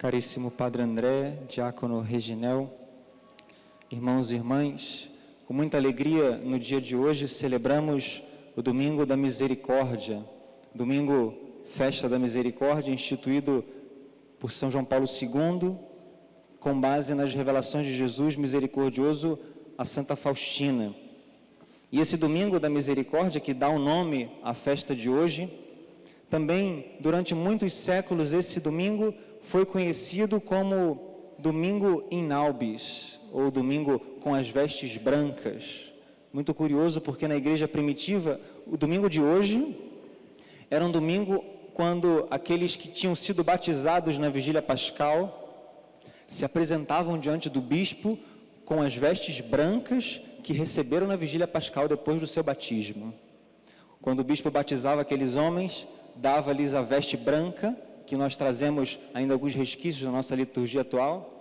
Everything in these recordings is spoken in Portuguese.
caríssimo Padre André, diácono Reginel, irmãos e irmãs, com muita alegria no dia de hoje celebramos o Domingo da Misericórdia, domingo Festa da Misericórdia, instituído por São João Paulo II, com base nas revelações de Jesus misericordioso a Santa Faustina. E esse Domingo da Misericórdia, que dá o nome à festa de hoje, também, durante muitos séculos, esse domingo foi conhecido como Domingo in Naubis, ou Domingo com as vestes brancas. Muito curioso, porque na igreja primitiva, o domingo de hoje era um domingo quando aqueles que tinham sido batizados na vigília pascal se apresentavam diante do bispo com as vestes brancas que receberam na vigília pascal depois do seu batismo. Quando o bispo batizava aqueles homens, dava-lhes a veste branca, que nós trazemos ainda alguns resquícios na nossa liturgia atual,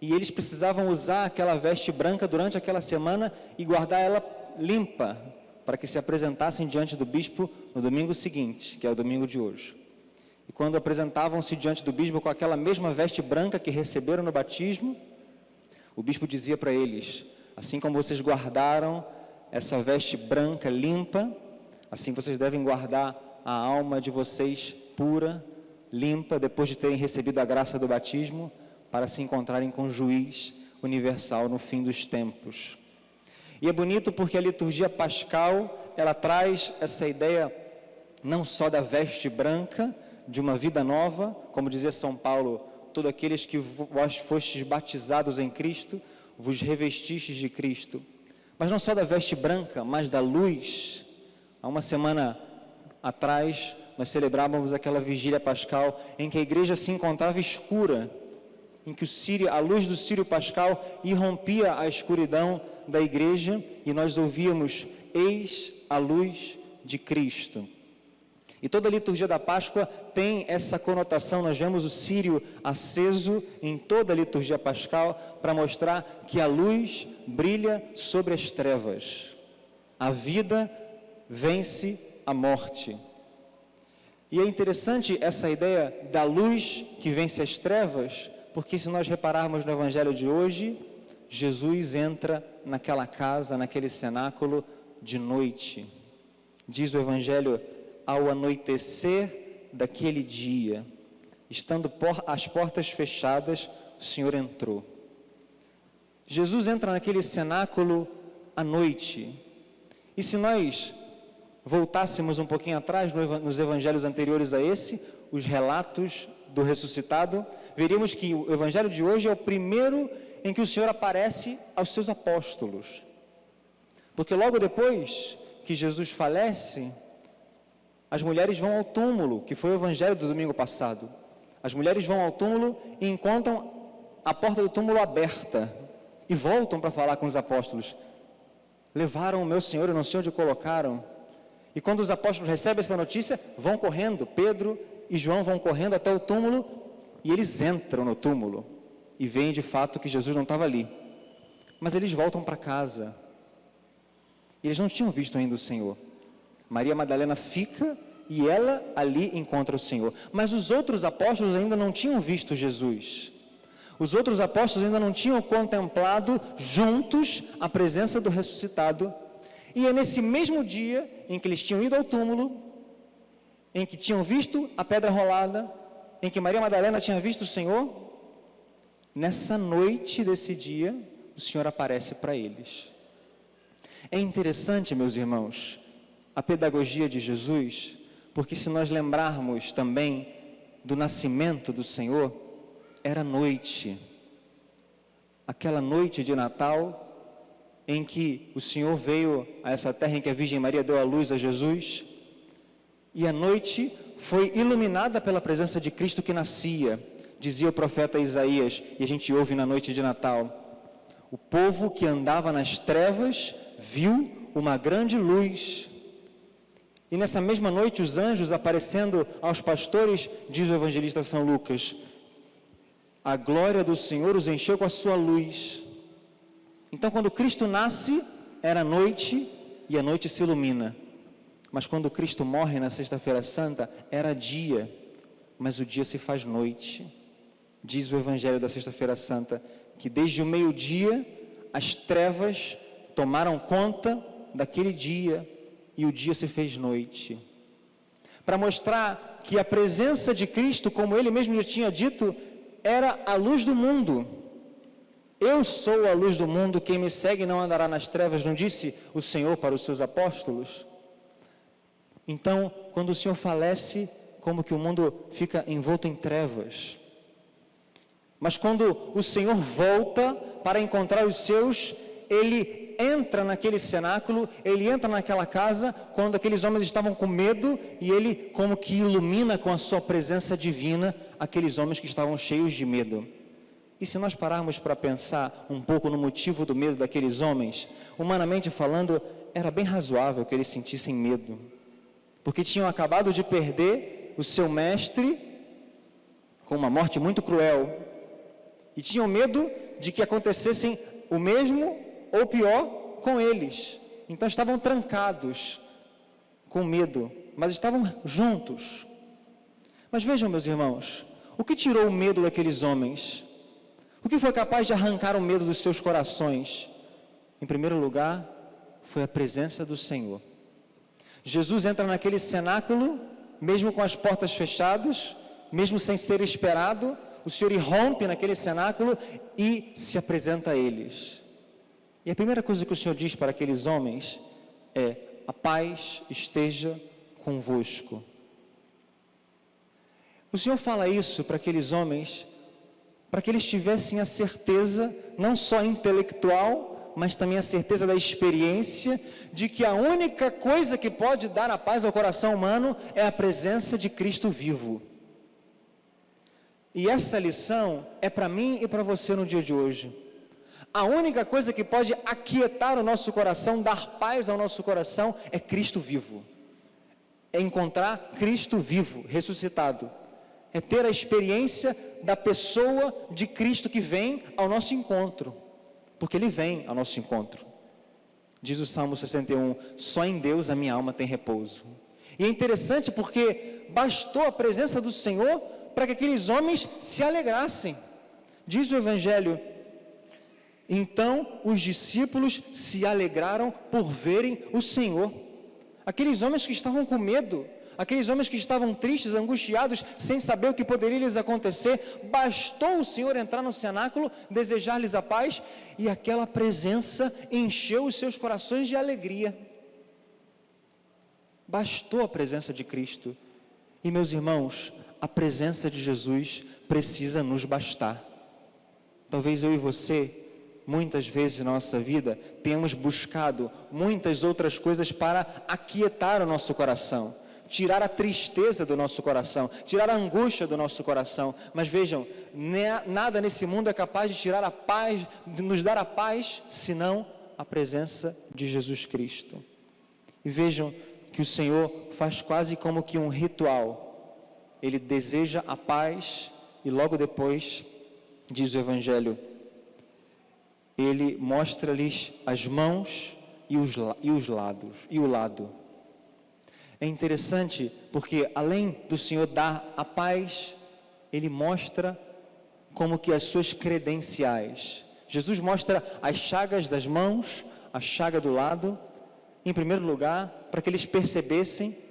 e eles precisavam usar aquela veste branca durante aquela semana e guardar ela limpa, para que se apresentassem diante do bispo no domingo seguinte, que é o domingo de hoje. E quando apresentavam-se diante do bispo com aquela mesma veste branca que receberam no batismo, o bispo dizia para eles: assim como vocês guardaram essa veste branca limpa, assim vocês devem guardar a alma de vocês pura, limpa, depois de terem recebido a graça do batismo, para se encontrarem com o juiz universal no fim dos tempos. E é bonito porque a liturgia pascal, ela traz essa ideia não só da veste branca, de uma vida nova, como dizia São Paulo: todos aqueles que vós fostes batizados em Cristo, vos revestistes de Cristo. Mas não só da veste branca, mas da luz. Há uma semana atrás, nós celebrávamos aquela vigília pascal em que a igreja se encontrava escura, em que a luz do Círio Pascal irrompia a escuridão da igreja e nós ouvíamos: eis a luz de Cristo. E toda a liturgia da Páscoa tem essa conotação. Nós vemos o círio aceso em toda a liturgia pascal para mostrar que a luz brilha sobre as trevas. A vida vence a morte. E é interessante essa ideia da luz que vence as trevas, porque se nós repararmos no Evangelho de hoje, Jesus entra naquela casa, naquele cenáculo de noite. Diz o Evangelho: ao anoitecer daquele dia, estando as portas fechadas, o Senhor entrou. Jesus entra naquele cenáculo à noite. E se nós voltássemos um pouquinho atrás, nos evangelhos anteriores a esse, os relatos do ressuscitado, veríamos que o evangelho de hoje é o primeiro em que o Senhor aparece aos seus apóstolos. Porque logo depois que Jesus falece, as mulheres vão ao túmulo, que foi o evangelho do domingo passado. As mulheres vão ao túmulo e encontram a porta do túmulo aberta e voltam para falar com os apóstolos: levaram o meu Senhor, eu não sei onde o colocaram. E quando os apóstolos recebem essa notícia, vão correndo, Pedro e João vão correndo até o túmulo, e eles entram no túmulo e veem de fato que Jesus não estava ali. Mas eles voltam para casa. Eles não tinham visto ainda o Senhor. Maria Madalena fica e ela ali encontra o Senhor. Mas os outros apóstolos ainda não tinham visto Jesus. Os outros apóstolos ainda não tinham contemplado juntos a presença do ressuscitado. E é nesse mesmo dia em que eles tinham ido ao túmulo, em que tinham visto a pedra rolada, em que Maria Madalena tinha visto o Senhor, nessa noite desse dia, o Senhor aparece para eles. É interessante, meus irmãos, a pedagogia de Jesus, porque se nós lembrarmos também do nascimento do Senhor, era noite. Aquela noite de Natal, em que o Senhor veio a essa terra, em que a Virgem Maria deu a luz a Jesus, e a noite foi iluminada pela presença de Cristo que nascia, dizia o profeta Isaías, e a gente ouve na noite de Natal: o povo que andava nas trevas viu uma grande luz. E nessa mesma noite os anjos aparecendo aos pastores, diz o evangelista São Lucas, a glória do Senhor os encheu com a sua luz. Então, quando Cristo nasce, era noite, e a noite se ilumina. Mas quando Cristo morre na Sexta-feira Santa, era dia, mas o dia se faz noite. Diz o Evangelho da Sexta-feira Santa, que desde o meio-dia as trevas tomaram conta daquele dia e o dia se fez noite. Para mostrar que a presença de Cristo, como ele mesmo já tinha dito, era a luz do mundo. Eu sou a luz do mundo, quem me segue não andará nas trevas, não disse o Senhor para os seus apóstolos? Então, quando o Senhor falece, como que o mundo fica envolto em trevas. Mas quando o Senhor volta para encontrar os seus, ele entra naquele cenáculo, ele entra naquela casa, quando aqueles homens estavam com medo, e ele como que ilumina com a sua presença divina aqueles homens que estavam cheios de medo. E se nós pararmos para pensar um pouco no motivo do medo daqueles homens, humanamente falando, era bem razoável que eles sentissem medo, porque tinham acabado de perder o seu mestre com uma morte muito cruel, e tinham medo de que acontecessem o mesmo ou pior com eles. Então estavam trancados, com medo, mas estavam juntos. Mas vejam, meus irmãos, o que tirou o medo daqueles homens? O que foi capaz de arrancar o medo dos seus corações? Em primeiro lugar, foi a presença do Senhor. Jesus entra naquele cenáculo, mesmo com as portas fechadas, mesmo sem ser esperado, o Senhor irrompe naquele cenáculo e se apresenta a eles. E a primeira coisa que o Senhor diz para aqueles homens é: a paz esteja convosco. O Senhor fala isso para aqueles homens, para que eles tivessem a certeza, não só intelectual, mas também a certeza da experiência, de que a única coisa que pode dar a paz ao coração humano é a presença de Cristo vivo. E essa lição é para mim e para você no dia de hoje. A única coisa que pode aquietar o nosso coração, dar paz ao nosso coração, é Cristo vivo. É encontrar Cristo vivo, ressuscitado. É ter a experiência da pessoa de Cristo que vem ao nosso encontro. Porque Ele vem ao nosso encontro. Diz o Salmo 61, só em Deus a minha alma tem repouso. E é interessante porque bastou a presença do Senhor para que aqueles homens se alegrassem. Diz o Evangelho, então os discípulos se alegraram por verem o Senhor. Aqueles homens que estavam com medo, aqueles homens que estavam tristes, angustiados, sem saber o que poderia lhes acontecer, bastou o Senhor entrar no cenáculo, desejar-lhes a paz, e aquela presença encheu os seus corações de alegria. Bastou a presença de Cristo. E meus irmãos, a presença de Jesus precisa nos bastar. Talvez eu e você, muitas vezes na nossa vida, tenhamos buscado muitas outras coisas para aquietar o nosso coração, tirar a tristeza do nosso coração, tirar a angústia do nosso coração. Mas vejam, nada nesse mundo é capaz de tirar a paz, de nos dar a paz, senão a presença de Jesus Cristo. E vejam que o Senhor faz quase como que um ritual. Ele deseja a paz e logo depois, diz o Evangelho, Ele mostra-lhes as mãos e o lado. É interessante porque além do Senhor dar a paz, Ele mostra como que as suas credenciais. Jesus mostra as chagas das mãos, a chaga do lado, em primeiro lugar, para que eles percebessem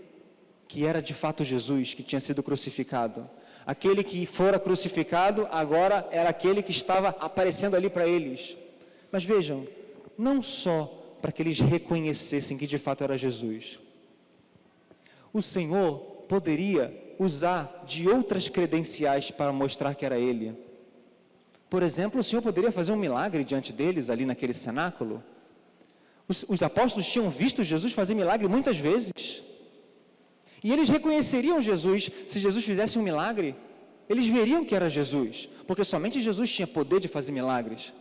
que era de fato Jesus que tinha sido crucificado. Aquele que fora crucificado, agora era aquele que estava aparecendo ali para eles. Mas vejam, não só para que eles reconhecessem que de fato era Jesus. O Senhor poderia usar de outras credenciais para mostrar que era Ele. Por exemplo, o Senhor poderia fazer um milagre diante deles, ali naquele cenáculo. Os apóstolos tinham visto Jesus fazer milagre muitas vezes. E eles reconheceriam Jesus, se Jesus fizesse um milagre, eles veriam que era Jesus, porque somente Jesus tinha poder de fazer milagres.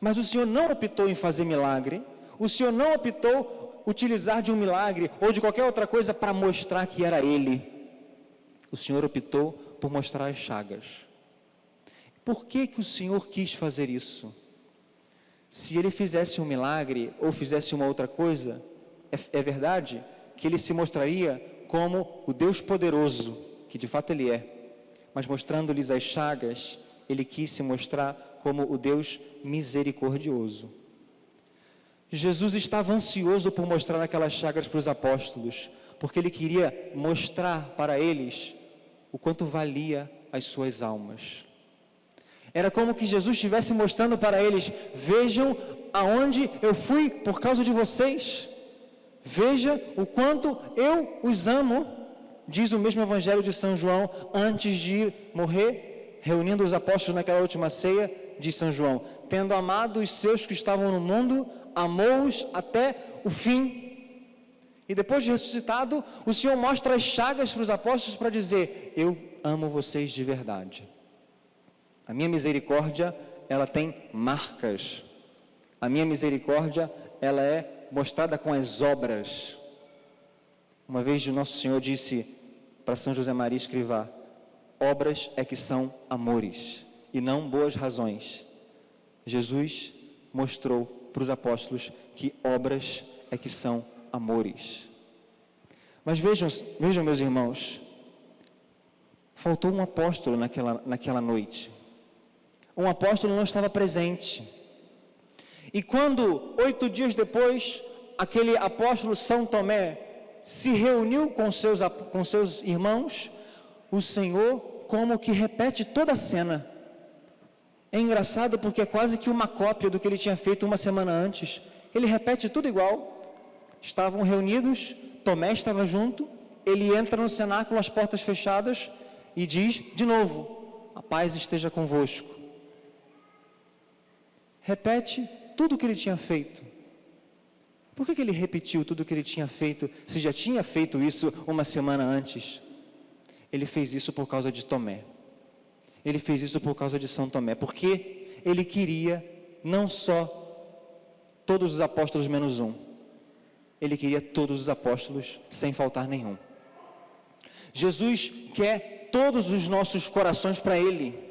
Mas o Senhor não optou em fazer milagre, o Senhor não optou utilizar de um milagre ou de qualquer outra coisa para mostrar que era Ele. O Senhor optou por mostrar as chagas. Por que que o Senhor quis fazer isso? Se Ele fizesse um milagre ou fizesse uma outra coisa, é verdade que Ele se mostraria como o Deus poderoso, que de fato Ele é, mas mostrando-lhes as chagas, ele quis se mostrar como o Deus misericordioso. Jesus estava ansioso por mostrar aquelas chagas para os apóstolos, porque ele queria mostrar para eles o quanto valia as suas almas. Era como que Jesus estivesse mostrando para eles: vejam aonde eu fui por causa de vocês, veja o quanto eu os amo, diz o mesmo Evangelho de São João, antes de morrer, reunindo os apóstolos naquela última ceia, diz São João: tendo amado os seus que estavam no mundo, amou-os até o fim. E depois de ressuscitado, o Senhor mostra as chagas para os apóstolos para dizer: eu amo vocês de verdade. A minha misericórdia, ela tem marcas. A minha misericórdia, ela é mostrada com as obras. Uma vez o nosso Senhor disse para São José Maria Escrivá: obras é que são amores, e não boas razões. Jesus mostrou para os apóstolos que obras é que são amores. Mas vejam meus irmãos, faltou um apóstolo naquela noite. Um apóstolo não estava presente. E quando, 8 dias depois, aquele apóstolo São Tomé se reuniu com seus irmãos, o Senhor como que repete toda a cena. É engraçado porque é quase que uma cópia do que ele tinha feito uma semana antes. Ele repete tudo igual. Estavam reunidos, Tomé estava junto, ele entra no cenáculo, as portas fechadas, e diz de novo: a paz esteja convosco. Repete tudo o que ele tinha feito. Por que ele repetiu tudo o que ele tinha feito, se já tinha feito isso uma semana antes? Ele fez isso por causa de Tomé. Ele fez isso por causa de São Tomé, porque ele queria não só todos os apóstolos menos um, ele queria todos os apóstolos sem faltar nenhum. Jesus quer todos os nossos corações para ele.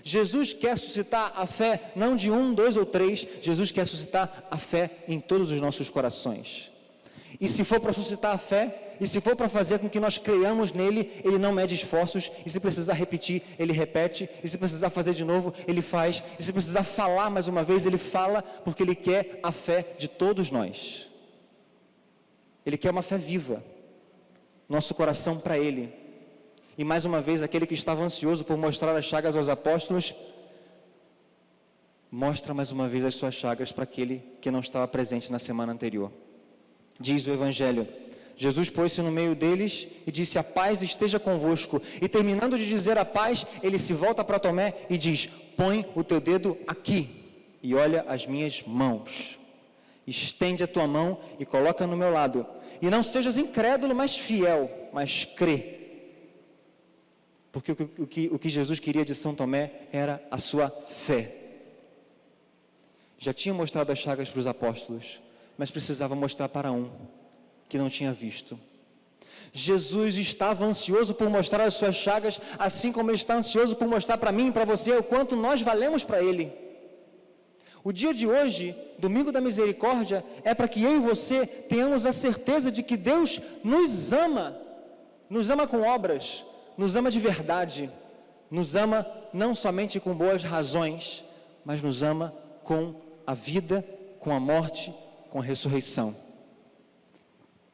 Jesus quer suscitar a fé, não de 1, 2 ou 3, Jesus quer suscitar a fé em todos os nossos corações. E se for para suscitar a fé, e se for para fazer com que nós creiamos nele, ele não mede esforços, e se precisar repetir, ele repete, e se precisar fazer de novo, ele faz, e se precisar falar mais uma vez, ele fala, porque ele quer a fé de todos nós. Ele quer uma fé viva, nosso coração para ele. E mais uma vez, aquele que estava ansioso por mostrar as chagas aos apóstolos, mostra mais uma vez as suas chagas para aquele que não estava presente na semana anterior. Diz o Evangelho: Jesus pôs-se no meio deles e disse: a paz esteja convosco. E terminando de dizer a paz, ele se volta para Tomé e diz: põe o teu dedo aqui e olha as minhas mãos. Estende a tua mão e coloca no meu lado. E não sejas incrédulo, mas fiel, mas crê. Porque o que Jesus queria de São Tomé era a sua fé. Já tinha mostrado as chagas para os apóstolos, mas precisava mostrar para um que não tinha visto. Jesus estava ansioso por mostrar as suas chagas, assim como ele está ansioso por mostrar para mim e para você o quanto nós valemos para ele. O dia de hoje, domingo da misericórdia, é para que eu e você tenhamos a certeza de que Deus nos ama com obras, nos ama de verdade, nos ama não somente com boas razões, mas nos ama com a vida, com a morte, com a ressurreição.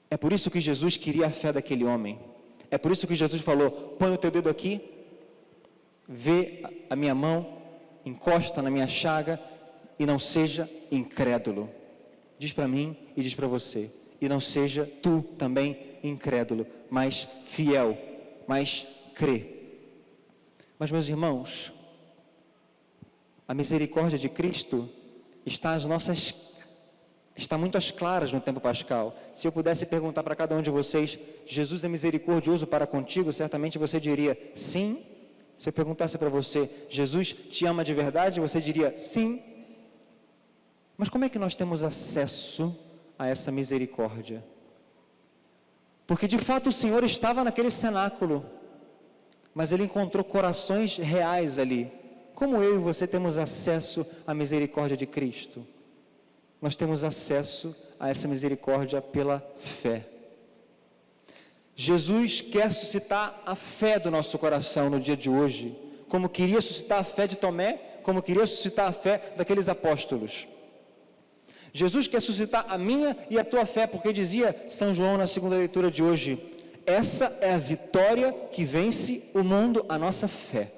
É por isso que Jesus queria a fé daquele homem. É por isso que Jesus falou: põe o teu dedo aqui, vê a minha mão, encosta na minha chaga e não seja incrédulo. Diz para mim e diz para você: e não seja tu também incrédulo, mas fiel, mas crê. Mas, meus irmãos, a misericórdia de Cristo está muito às claras no tempo pascal. Se eu pudesse perguntar para cada um de vocês: Jesus é misericordioso para contigo? Certamente você diria sim. Se eu perguntasse para você: Jesus te ama de verdade? Você diria sim. Mas como é que nós temos acesso a essa misericórdia? Porque de fato o Senhor estava naquele cenáculo, mas ele encontrou corações reais ali. Como eu e você temos acesso à misericórdia de Cristo? Nós temos acesso a essa misericórdia pela fé. Jesus quer suscitar a fé do nosso coração no dia de hoje, como queria suscitar a fé de Tomé, como queria suscitar a fé daqueles apóstolos. Jesus quer suscitar a minha e a tua fé, porque dizia São João na segunda leitura de hoje: essa é a vitória que vence o mundo, a nossa fé.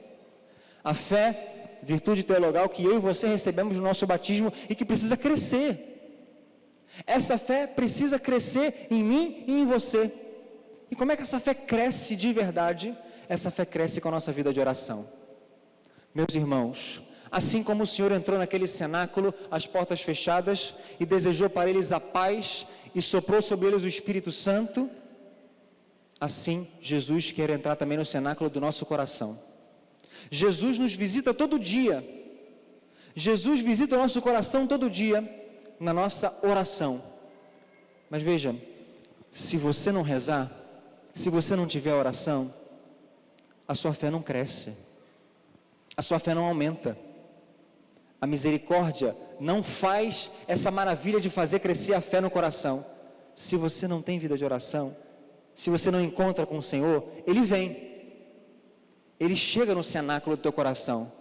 A fé, virtude teologal que eu e você recebemos no nosso batismo e que precisa crescer. Essa fé precisa crescer em mim e em você. E como é que essa fé cresce de verdade? Essa fé cresce com a nossa vida de oração. Meus irmãos, assim como o Senhor entrou naquele cenáculo, as portas fechadas, e desejou para eles a paz, e soprou sobre eles o Espírito Santo, assim Jesus quer entrar também no cenáculo do nosso coração. Jesus nos visita todo dia. Jesus visita o nosso coração todo dia, na nossa oração. Mas veja, se você não rezar, se você não tiver oração, a sua fé não cresce, a sua fé não aumenta. A misericórdia não faz essa maravilha de fazer crescer a fé no coração. Se você não tem vida de oração, se você não encontra com o Senhor, Ele vem, Ele chega no cenáculo do teu coração,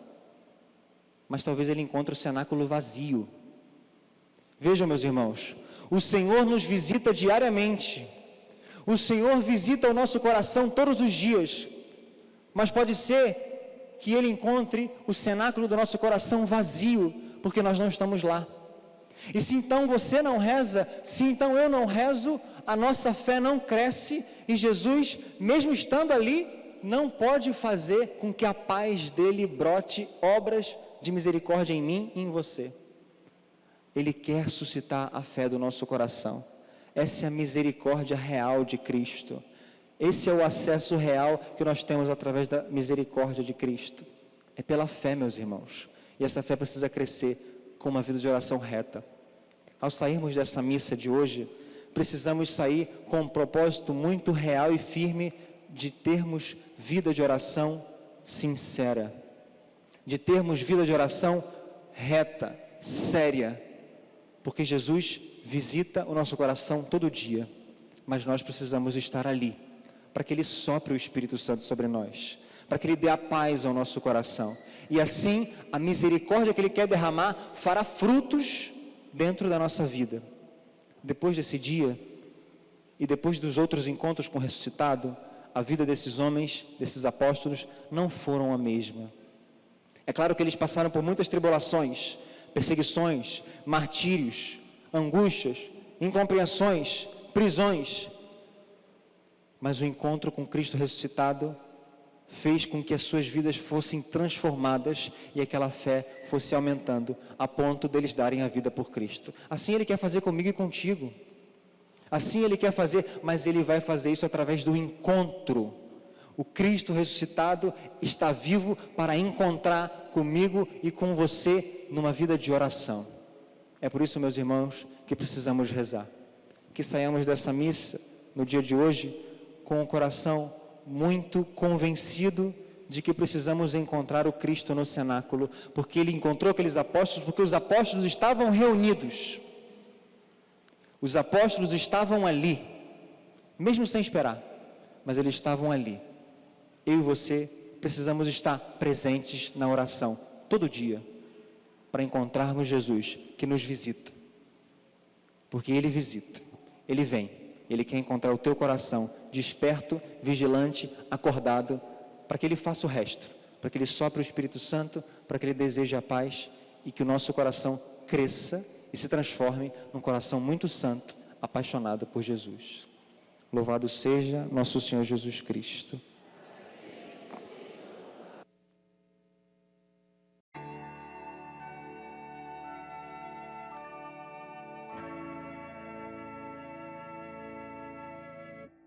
mas talvez Ele encontre o cenáculo vazio. Vejam, meus irmãos, o Senhor nos visita diariamente, o Senhor visita o nosso coração todos os dias, mas pode ser que Ele encontre o cenáculo do nosso coração vazio, porque nós não estamos lá. E se então você não reza, se então eu não rezo, a nossa fé não cresce, e Jesus, mesmo estando ali, não pode fazer com que a paz dele brote obras de misericórdia em mim e em você. Ele quer suscitar a fé do nosso coração. Essa é a misericórdia real de Cristo. Esse é o acesso real que nós temos através da misericórdia de Cristo. É pela fé, meus irmãos. E essa fé precisa crescer com uma vida de oração reta. Ao sairmos dessa missa de hoje, precisamos sair com um propósito muito real e firme de termos vida de oração sincera. De termos vida de oração reta, séria. Porque Jesus visita o nosso coração todo dia, mas nós precisamos estar ali, para que Ele sopre o Espírito Santo sobre nós, para que Ele dê a paz ao nosso coração, e assim a misericórdia que Ele quer derramar fará frutos dentro da nossa vida. Depois desse dia, e depois dos outros encontros com o ressuscitado, a vida desses homens, desses apóstolos, não foram a mesma. É claro que eles passaram por muitas tribulações, perseguições, martírios, angústias, incompreensões, prisões. Mas o encontro com Cristo ressuscitado fez com que as suas vidas fossem transformadas e aquela fé fosse aumentando, a ponto deles darem a vida por Cristo. Assim Ele quer fazer comigo e contigo. Assim Ele quer fazer, mas Ele vai fazer isso através do encontro. O Cristo ressuscitado está vivo para encontrar comigo e com você numa vida de oração. É por isso, meus irmãos, que precisamos rezar. Que saiamos dessa missa, no dia de hoje, com o coração muito convencido de que precisamos encontrar o Cristo no cenáculo, porque Ele encontrou aqueles apóstolos, porque os apóstolos estavam reunidos. Os apóstolos estavam ali, mesmo sem esperar, mas eles estavam ali. Eu e você precisamos estar presentes na oração, todo dia, para encontrarmos Jesus, que nos visita. Porque Ele visita, Ele vem, Ele quer encontrar o teu coração, desperto, vigilante, acordado, para que Ele faça o resto, para que Ele sopre o Espírito Santo, para que Ele deseje a paz, e que o nosso coração cresça e se transforme num coração muito santo, apaixonado por Jesus. Louvado seja nosso Senhor Jesus Cristo.